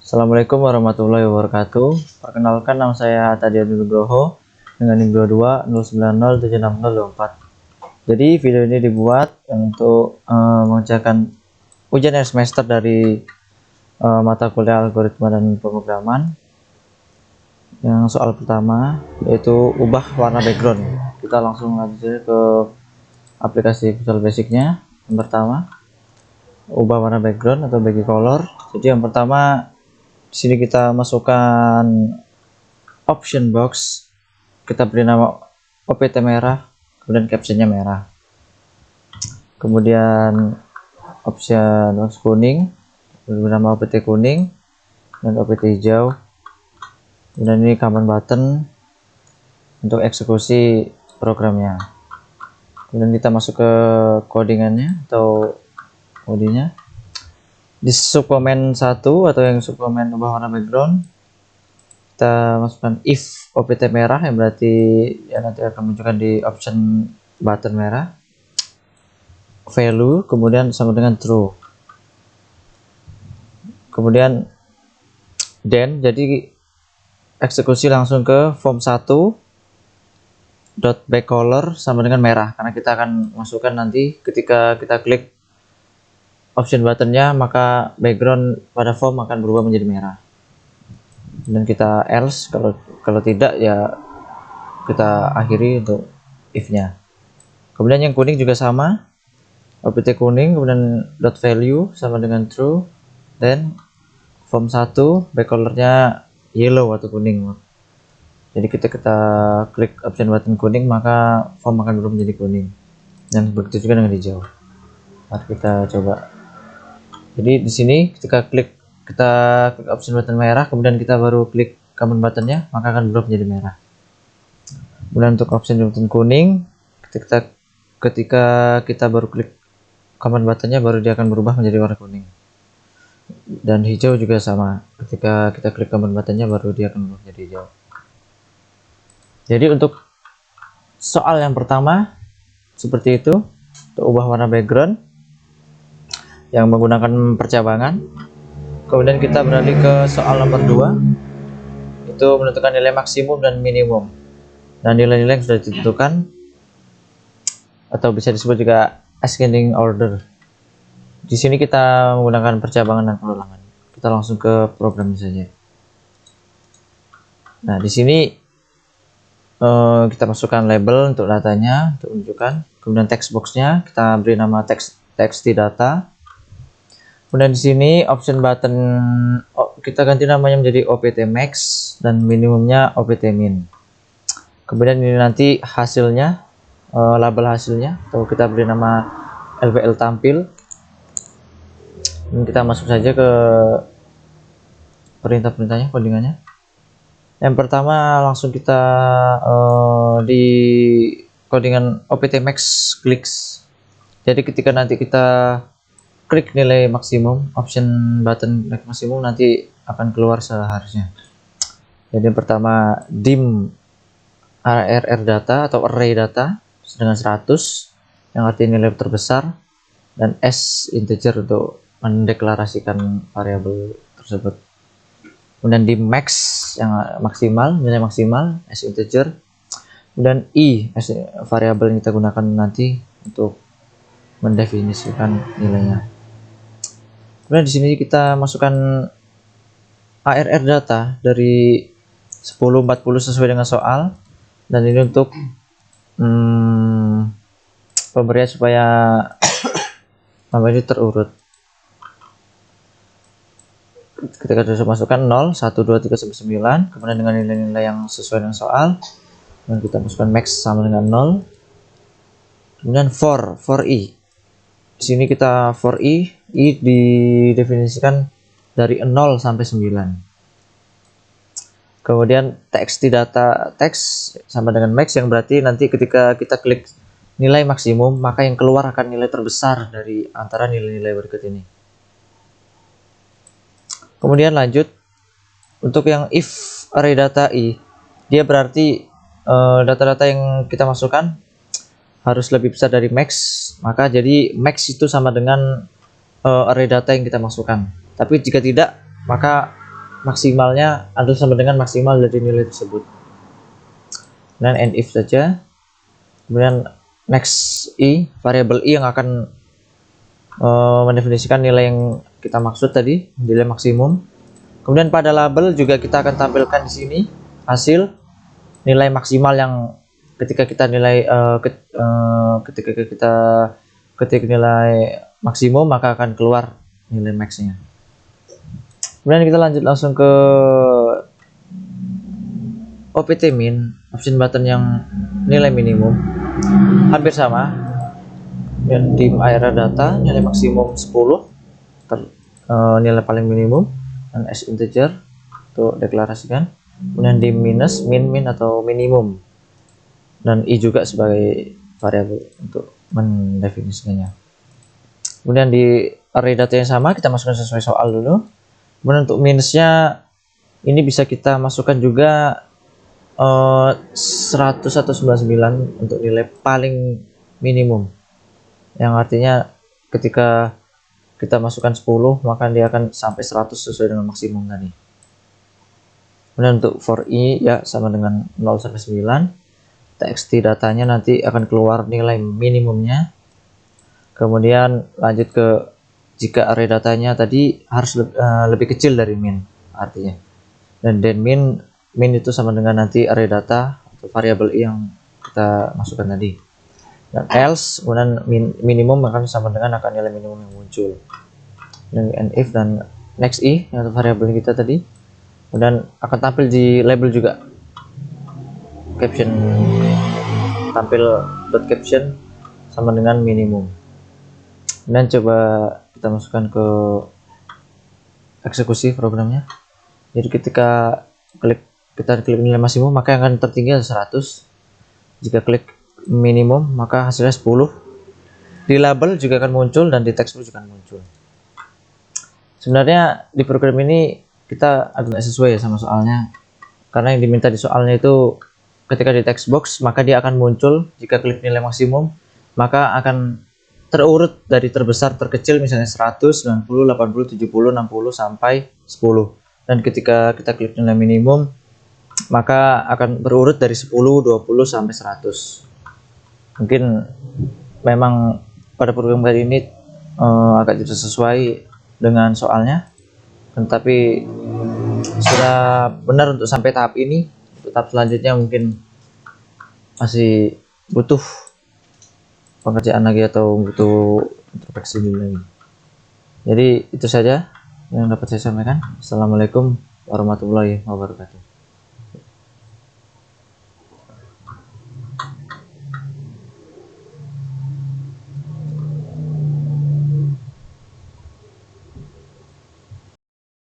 Assalamualaikum warahmatullahi wabarakatuh. Perkenalkan, nama saya Tadi Nugroho dengan NIM 2209076024. Jadi video ini dibuat untuk mengerjakan ujian akhir semester dari mata kuliah algoritma dan pemrograman. Yang soal pertama yaitu ubah warna background. Kita langsung lanjut ke aplikasi Visual Basic-nya. Yang pertama, ubah warna background atau bagi color. Jadi yang pertama, di sini kita masukkan option box, kita beri nama OPT merah, kemudian captionnya merah. Kemudian option box kuning, beri nama OPT kuning dan OPT hijau. Kemudian ini command button untuk eksekusi programnya. Kemudian kita masuk ke codingannya atau kodenya. Di subkomen 1 atau yang subkomen ubah warna background, kita masukkan if OPT merah, yang berarti ya nanti akan menunjukkan di option button merah, value kemudian sama dengan true. Kemudian then, jadi eksekusi langsung ke form 1 dot backcolor sama dengan merah, karena kita akan masukkan nanti ketika kita klik option buttonnya, maka background pada form akan berubah menjadi merah. Dan kita else, kalau tidak ya kita akhiri untuk if-nya. Kemudian yang kuning juga sama, OPT kuning kemudian dot value sama dengan true, dan form 1 backcolornya yellow atau kuning. Jadi kita klik option button kuning, maka form akan berubah menjadi kuning, dan begitu juga dengan hijau. Mari kita coba. Jadi di sini kita klik option button merah, kemudian kita baru klik command buttonnya, maka akan berubah menjadi merah. Kemudian untuk option button kuning, ketika kita baru klik command buttonnya, baru dia akan berubah menjadi warna kuning. Dan hijau juga sama, ketika kita klik command buttonnya, baru dia akan berubah menjadi hijau. Jadi untuk soal yang pertama seperti itu, untuk ubah warna background yang menggunakan percabangan. Kemudian kita beralih ke soal nomor 2, itu menentukan nilai maksimum dan minimum, dan nilai-nilai yang sudah ditentukan atau bisa disebut juga ascending order. Di sini kita menggunakan percabangan dan pengulangan. Kita langsung ke program saja. Nah, di sini kita masukkan label untuk datanya, untuk menunjukkan. Kemudian text boxnya kita beri nama text data. Kemudian di sini option button kita ganti namanya menjadi OPT max dan minimumnya OPT min. Kemudian ini nanti hasilnya, label hasilnya, atau kita beri nama LBL tampil. Dan kita masuk saja ke perintah-perintahnya, codingannya. Yang pertama langsung kita di codingan OPT max clicks. Jadi ketika nanti kita klik nilai maksimum, option button klik maksimum, nanti akan keluar seharusnya. Jadi yang pertama dim ARR data atau array data dengan 100, yang artinya nilai terbesar, dan s integer untuk mendeklarasikan variabel tersebut. Kemudian dim max yang maksimal, nilai maksimal, s integer. Kemudian i variabel yang kita gunakan nanti untuk mendefinisikan nilainya. Kemudian di sini kita masukkan ARR data dari 10-40 sesuai dengan soal, dan ini untuk pemberian supaya nama ini terurut. Ketika sudah masukkan 0, 1, 2, 3 sampai 9, kemudian dengan nilai-nilai yang sesuai dengan soal, dan kita masukkan max sama dengan 0. Kemudian for i. Di sini kita for i didefinisikan dari 0 sampai 9. Kemudian text data text sama dengan max, yang berarti nanti ketika kita klik nilai maksimum, maka yang keluar akan nilai terbesar dari antara nilai-nilai berikut ini. Kemudian lanjut untuk yang if array data i, dia berarti data-data yang kita masukkan harus lebih besar dari max, maka jadi max itu sama dengan array data yang kita masukkan. Tapi jika tidak, maka maksimalnya adalah sama dengan maksimal dari nilai tersebut. Dan end if saja. Kemudian next i, variabel i yang akan mendefinisikan nilai yang kita maksud tadi, nilai maksimum. Kemudian pada label juga kita akan tampilkan di sini hasil nilai maksimal yang ketika kita ketik nilai maksimum maka akan keluar nilai max-nya. Kemudian kita lanjut langsung ke OPT min, option button yang nilai minimum. Hampir sama. Dan dim area data nilai maksimum 10 nilai paling minimum, dan as integer untuk deklarasikan. Kemudian dim minus min atau minimum, dan i juga sebagai variabel untuk mendefinisikannya. Kemudian di array data yang sama kita masukkan sesuai soal dulu. Kemudian untuk minusnya ini bisa kita masukkan juga 100 atau 99 untuk nilai paling minimum, yang artinya ketika kita masukkan 10 maka dia akan sampai 100 sesuai dengan maksimum tadi. Kemudian untuk for i ya sama dengan 0 sampai 9, txt datanya nanti akan keluar nilai minimumnya. Kemudian lanjut ke jika array datanya tadi harus lebih kecil dari min artinya, dan then min itu sama dengan nanti array data atau variabel i yang kita masukkan tadi. Dan else kemudian minimum akan sama dengan akan nilai minimum yang muncul. Dan and if dan next i atau variabel kita tadi, kemudian akan tampil di label juga caption, tampil dot caption sama dengan minimum. Dan coba kita masukkan ke eksekusi programnya. Jadi ketika kita klik nilai maksimum maka yang akan tertinggi 100. Jika klik minimum maka hasilnya 10. Di label juga akan muncul dan di text juga akan muncul. Sebenarnya di program ini kita agak sesuai ya sama soalnya, karena yang diminta di soalnya itu ketika di text box maka dia akan muncul jika klik nilai maksimum maka akan terurut dari terbesar terkecil, misalnya 100, 90, 80, 70, 60 sampai 10. Dan ketika kita klik nilai minimum maka akan berurut dari 10, 20 sampai 100. Mungkin memang pada program kali ini agak tidak sesuai dengan soalnya, tetapi sudah benar untuk sampai tahap ini. Untuk tahap selanjutnya mungkin masih butuh pengerjaan lagi atau butuh introspeksi lagi. Jadi itu saja yang dapat saya sampaikan. Assalamualaikum warahmatullahi wabarakatuh.